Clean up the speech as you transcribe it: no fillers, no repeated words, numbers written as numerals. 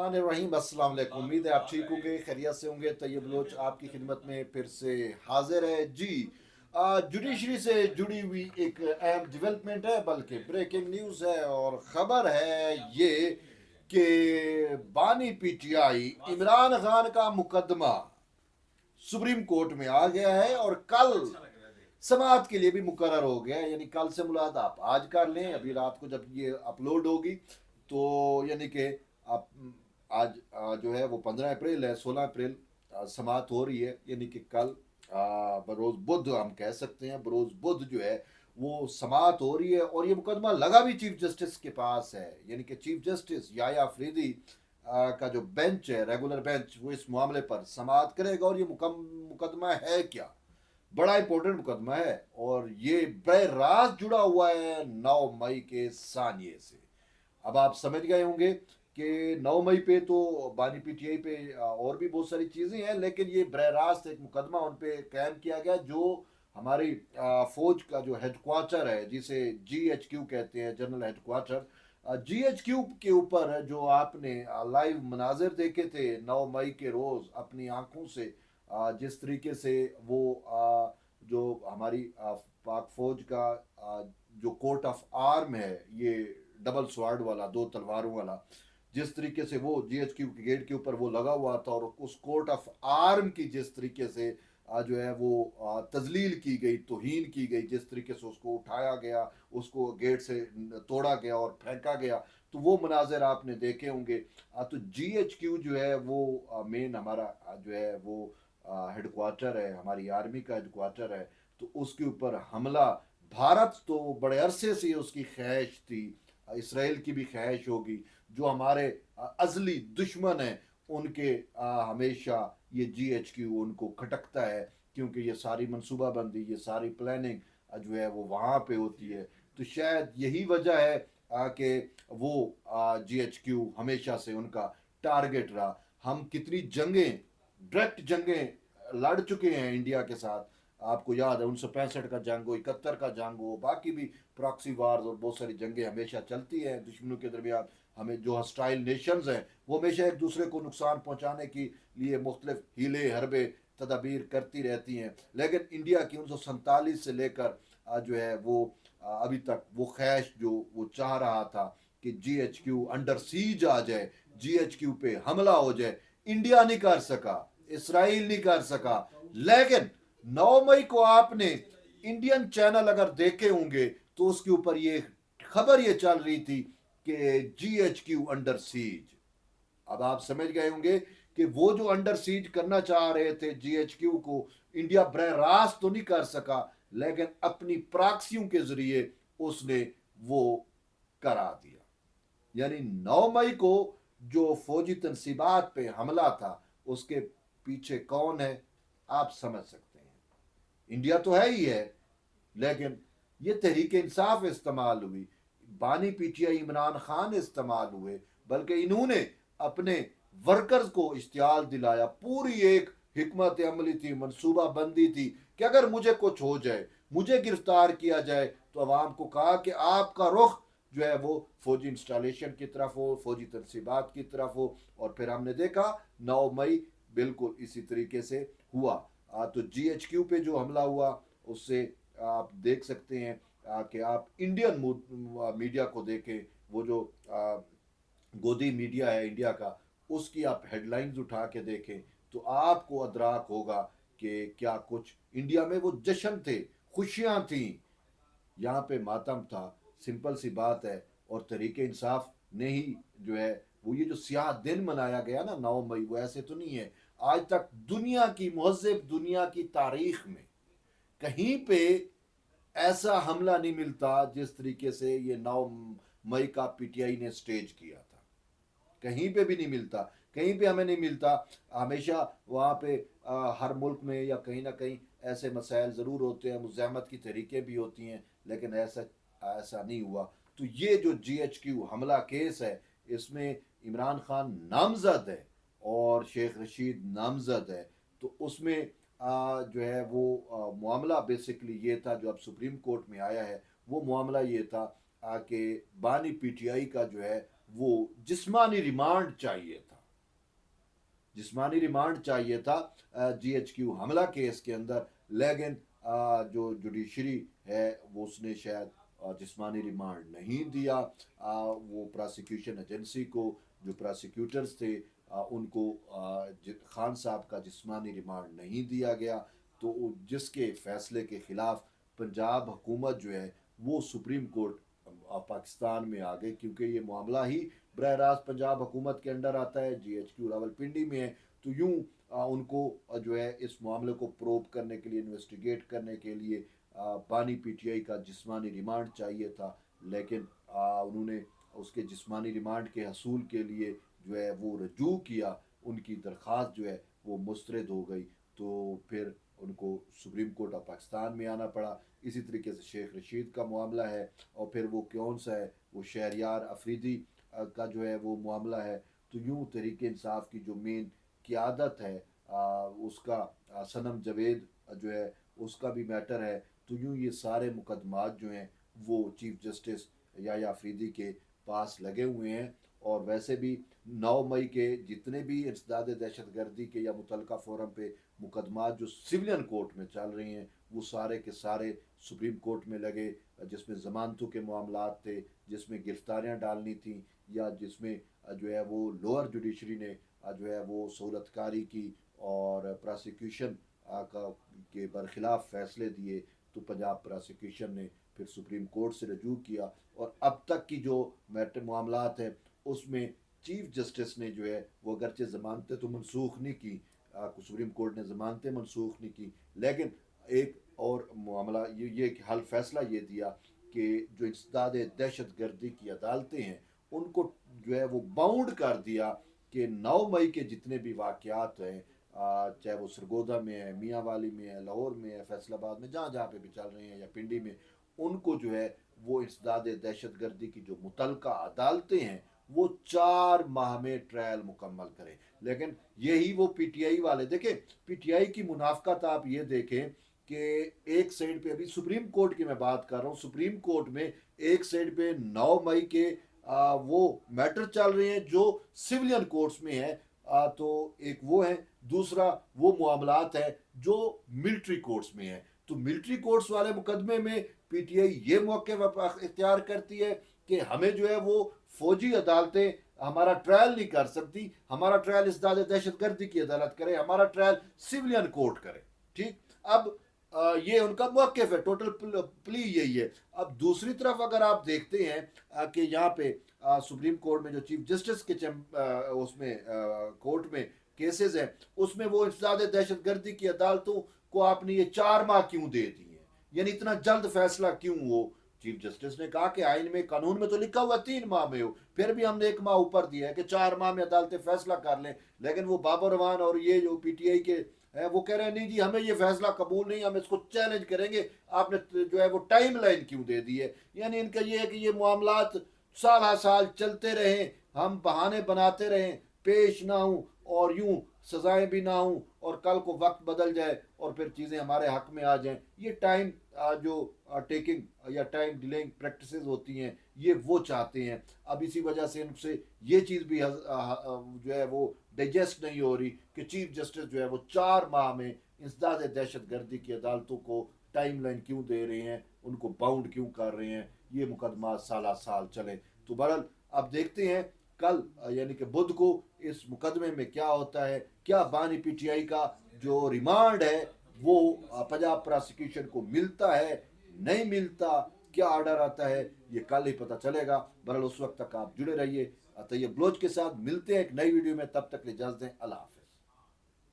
बिस्मिल्लाहिर्रहमानिर्रहीम। अस्सलाम वालेकुम। उम्मीद है आप ठीक होंगे, खैरियत से होंगे। तैयब बलोच आपकी खिदमत में फिर से हाजिर है जी। जुडिशरी से जुड़ी हुई एक अहम डेवलपमेंट है, बल्कि ब्रेकिंग न्यूज़ है, और ख़बर है ये कि बानी पीटीआई इमरान खान का मुकदमा सुप्रीम कोर्ट में आ गया है और कल समाअत के लिए भी मुकर्रर हो गया है। यानी कल से मुलाद आप आज कर लें, अभी रात को जब ये अपलोड होगी तो यानी कि आप आज जो है वो 15 अप्रैल है, 16 अप्रैल समाअत हो रही है। यानी कि कल बरोज़ बुध हम कह सकते हैं, बरोज़ बुध जो है वो समाअत हो रही है। और ये मुकदमा लगा भी चीफ जस्टिस के पास है, यानी कि चीफ जस्टिस याया अफरीदी का जो बेंच है, रेगुलर बेंच, वो इस मामले पर समाअत करेगा। और ये मुकदमा है क्या, बड़ा इंपॉर्टेंट मुकदमा है, और ये बर रास्त जुड़ा हुआ है 9 मई के सानिये से। अब आप समझ गए होंगे कि 9 मई पे तो बानी पीटीआई पे और भी बहुत सारी चीज़ें हैं, लेकिन ये बर रास्त एक मुकदमा उन पे कायम किया गया, जो हमारी फौज का जो हेडक्वार्टर है, जिसे GHQ कहते हैं, जनरल हेडक्वार्टर, GHQ के ऊपर जो आपने लाइव मनाजिर देखे थे 9 मई के रोज़ अपनी आंखों से, जिस तरीके से वो जो हमारी पाक फौज का जो कोर्ट ऑफ आर्म है, ये डबल स्वार्ड वाला, दो तलवारों वाला, जिस तरीके से वो GHQ के गेट के ऊपर वो लगा हुआ था, और उस कोर्ट ऑफ आर्म की जिस तरीके से जो है वो तजलील की गई, तौहीन की गई, जिस तरीके से उसको उठाया गया, उसको गेट से तोड़ा गया और फेंका गया, तो वो मनाजिर आपने देखे होंगे। तो GHQ जो है वो मेन हमारा जो है वो हेडक्वार्टर है, हमारी आर्मी का हेडक्वार्टर है। तो उसके ऊपर हमला, भारत तो बड़े अरसे से उसकी ख्वाहिश थी, इसराइल की भी ख्वाहिश होगी, जो हमारे अजली दुश्मन हैं उनके हमेशा ये GHQ उनको खटकता है, क्योंकि ये सारी मनसूबाबंदी, ये सारी प्लानिंग जो है वो वहाँ पे होती है। तो शायद यही वजह है कि वो GHQ हमेशा से उनका टारगेट रहा। हम कितनी जंगें, डायरेक्ट जंगें लड़ चुके हैं इंडिया के साथ, आपको याद है 1965 का जंग हो, 71 का जंग हो, बाकी भी प्रॉक्सी वार्स और बहुत सारी जंगें हमेशा चलती हैं दुश्मनों के दरमियान। हमें जो हस्टाइल नेशंस हैं वो हमेशा एक दूसरे को नुकसान पहुंचाने के लिए मुख्तलिफ हीले हरबे तदाबीर करती रहती हैं, लेकिन इंडिया की 1947 से लेकर जो है वो अभी तक वो ख्वाहिश जो वो चाह रहा था कि GHQ अंडर सीज आ जाए, GHQ पे हमला हो जाए, इंडिया नहीं कर सका, इसराइल नहीं कर सका। लेकिन 9 मई को आपने इंडियन चैनल अगर देखे होंगे तो उसके ऊपर ये खबर ये चल रही थी कि GHQ अंडर सीज। अब आप समझ गए होंगे कि वो जो अंडर सीज करना चाह रहे थे GHQ को, इंडिया बरह रास्त तो नहीं कर सका, लेकिन अपनी प्राक्सियों के जरिए उसने वो करा दिया। यानी 9 मई को जो फौजी तनसीबात पे हमला था, उसके पीछे कौन है आप समझ सकते हैं। इंडिया तो है ही है, लेकिन ये तहरीक इंसाफ इस्तेमाल हुई, बानी पीटीआई इमरान खान इस्तेमाल हुए, बल्कि इन्होंने अपने वर्कर्स को इश्तियाल दिलाया। पूरी एक हिकमत अमली थी, मनसूबा बंदी थी कि अगर मुझे कुछ हो जाए, मुझे गिरफ्तार किया जाए, तो अवाम को कहा कि आपका रुख जो है वो फौजी इंस्टॉलेशन की तरफ हो, फौजी तनसीबात की तरफ हो। और फिर हमने देखा 9 मई बिल्कुल इसी तरीके से हुआ। तो GHQ पे जो हमला हुआ, उससे आप देख सकते हैं कि आप इंडियन मीडिया को देखें, वो जो गोदी मीडिया है इंडिया का, उसकी आप हेडलाइंस उठा के देखें तो आपको अदराक होगा कि क्या कुछ इंडिया में वो जश्न थे, खुशियां थी, यहाँ पे मातम था। सिंपल सी बात है। और तरीके इंसाफ ने ही जो है वो ये जो सियाह दिन मनाया गया ना 9 मई, वो ऐसे तो नहीं है। आज तक दुनिया की महज़ब दुनिया की तारीख में कहीं पे ऐसा हमला नहीं मिलता जिस तरीके से ये 9 मई का पीटीआई ने स्टेज किया था। कहीं पे भी नहीं मिलता, कहीं पे हमें नहीं मिलता। हमेशा वहाँ पे हर मुल्क में या कहीं ना कहीं ऐसे मसाइल ज़रूर होते हैं, मुज़ाहमत की तहरीकें भी होती हैं, लेकिन ऐसा ऐसा नहीं हुआ। तो ये जो GHQ हमला केस है, इसमें इमरान खान नामजद है और शेख रशीद नामजद है। तो उसमें जो है वो मामला बेसिकली ये था, जो अब सुप्रीम कोर्ट में आया है, वो मामला ये था कि बानी पीटीआई का जो है वो जिस्मानी रिमांड चाहिए था। जिस्मानी रिमांड चाहिए था GHQ हमला केस के अंदर, लेकिन जो जुडिशरी है वो उसने शायद जिस्मानी रिमांड नहीं दिया। वो प्रोसिक्यूशन एजेंसी को, जो प्रोसिक्यूटर्स थे उनको खान साहब का जिस्मानी रिमांड नहीं दिया गया, तो जिसके फैसले के ख़िलाफ़ पंजाब हुकूमत जो है वो सुप्रीम कोर्ट पाकिस्तान में आ गई, क्योंकि ये मामला ही बरह रास्त पंजाब हुकूमत के अंडर आता है, GHQ रावलपिंडी में है। तो यूँ उनको जो है इस मामले को प्रोब करने के लिए, इन्वेस्टिगेट करने के लिए बानी PTI का जिस्मानी रिमांड चाहिए था, लेकिन उन्होंने उसके जिस्मानी रिमांड के हसूल के लिए जो है वो रजू किया, उनकी दरख्वास्त जो है वो मुस्तरद हो गई, तो फिर उनको सुप्रीम कोर्ट ऑफ पाकिस्तान में आना पड़ा। इसी तरीके से शेख रशीद का मामला है, और फिर वो कौन सा है, वो शहरयार अफरीदी का जो है वो मामला है। तो यूँ तहरीक इंसाफ की जो मेन क़ियादत है उसका सनम जवेद जो है उसका भी मैटर है। तो यूँ ये सारे मुकदमात जो हैं वो चीफ जस्टिस या अफरीदी के पास लगे हुए हैं। और वैसे भी 9 मई के जितने भी इंसदाद दहशत गर्दी के या मुतलका फ़ोरम पे मुकदमात जो सिविलियन कोर्ट में चल रहे हैं वो सारे के सारे सुप्रीम कोर्ट में लगे, जिसमें ज़मानतों के मामलात थे, जिसमें गिरफ्तारियां डालनी थी, या जिसमें जो है वो लोअर जुडिशरी ने जो है वो सहूलतकारी की और प्रोसिक्यूशन के बरखिलाफ़ फ़ैसले दिए। तो पंजाब प्रोसिक्यूशन ने फिर सुप्रीम कोर्ट से रजू किया, और अब तक की जो मैटर मामलात हैं उसमें चीफ जस्टिस ने जो है वो अगरचे ज़मानतें तो मनसूख नहीं की, सुप्रीम कोर्ट ने ज़मानतें मनसूख नहीं की, लेकिन एक और मामला ये हल फैसला ये दिया कि जो इंसदाद दहशत गर्दी की अदालतें हैं उनको जो है वो बाउंड कर दिया कि 9 मई के जितने भी वाक़यात हैं, चाहे वो सरगोदा में है, मियाँ वाली में है, लाहौर में है, फैसलाबाद में, जहाँ जहाँ पे भी चल रहे हैं, या पिंडी में, उनको जो है वो इंसदाद दहशत गर्दी की जो मुतलका अदालतें हैं वो 4 माह में ट्रायल मुकम्मल करें। लेकिन यही वो PTI वाले देखें, PTI की मुनाफकत आप ये देखें कि एक साइड पे अभी सुप्रीम कोर्ट की मैं बात कर रहा हूँ, सुप्रीम कोर्ट में एक साइड पे 9 मई के वो मैटर चल रहे हैं जो सिविलियन कोर्ट्स में है, तो एक वो है, दूसरा वो मामलात है जो मिलिट्री कोर्ट्स में है। तो मिलिट्री कोर्ट्स वाले मुकदमे में PTI ये मौके इख्तियार करती है कि हमें जो है वो फौजी अदालतें हमारा ट्रायल नहीं कर सकती, हमारा ट्रायल इंसदाद दहशत गर्दी की अदालत करे, हमारा ट्रायल सिविलियन कोर्ट करे। ठीक, अब ये उनका मौक़िफ़ है, टोटल प्ली यही है। अब दूसरी तरफ अगर आप देखते हैं कि यहाँ पे सुप्रीम कोर्ट में जो चीफ जस्टिस के उसमें कोर्ट में केसेस हैं, उसमें वो इंसदाद दहशत गर्दी की अदालतों को आपने ये 4 माह क्यों दे दिए, यानी इतना जल्द फैसला क्यों? वो चीफ जस्टिस ने कहा कि आइन में, कानून में तो लिखा हुआ 3 माह में हो, फिर भी हमने 1 माह ऊपर दिया है कि 4 माह में अदालतें फैसला कर लें। लेकिन वो बाबर रहमान और ये जो PTI के है वो कह रहे हैं नहीं जी हमें ये फैसला कबूल नहीं, हम इसको चैलेंज करेंगे, आपने जो है वो टाइम लाइन क्यों दे दी है। यानी इनका ये है कि ये मामलात साल हा साल चलते रहें, हम बहाने बनाते रहें, पेश ना हों, और यूं सजाएं भी ना हों, और कल को वक्त बदल जाए और फिर चीज़ें हमारे हक में आ जाएं। ये टाइम जो टेकिंग या टाइम डिलेइंग प्रैक्टिसेस होती हैं ये वो चाहते हैं। अब इसी वजह से इनसे ये चीज़ भी जो है वो डाइजेस्ट नहीं हो रही कि चीफ जस्टिस जो है वो 4 माह में इंसदाद दहशत गर्दी की अदालतों को टाइम लाइन क्यों दे रहे हैं, उनको बाउंड क्यों कर रहे हैं, ये मुकदमा साल साल चले। तो बहरहाल अब देखते हैं कल यानी कि बुध को इस मुकदमे में क्या होता है, क्या बानी PTI का जो रिमांड है वो पंजाब प्रोसिक्यूशन को मिलता है, नहीं मिलता, क्या ऑर्डर आता है, ये कल ही पता चलेगा। बहरहाल उस वक्त तक आप जुड़े रहिए। तैयब बलोच के साथ मिलते हैं एक नई वीडियो में, तब तक इजाज़त दें, अल्लाह हाफ़िज़।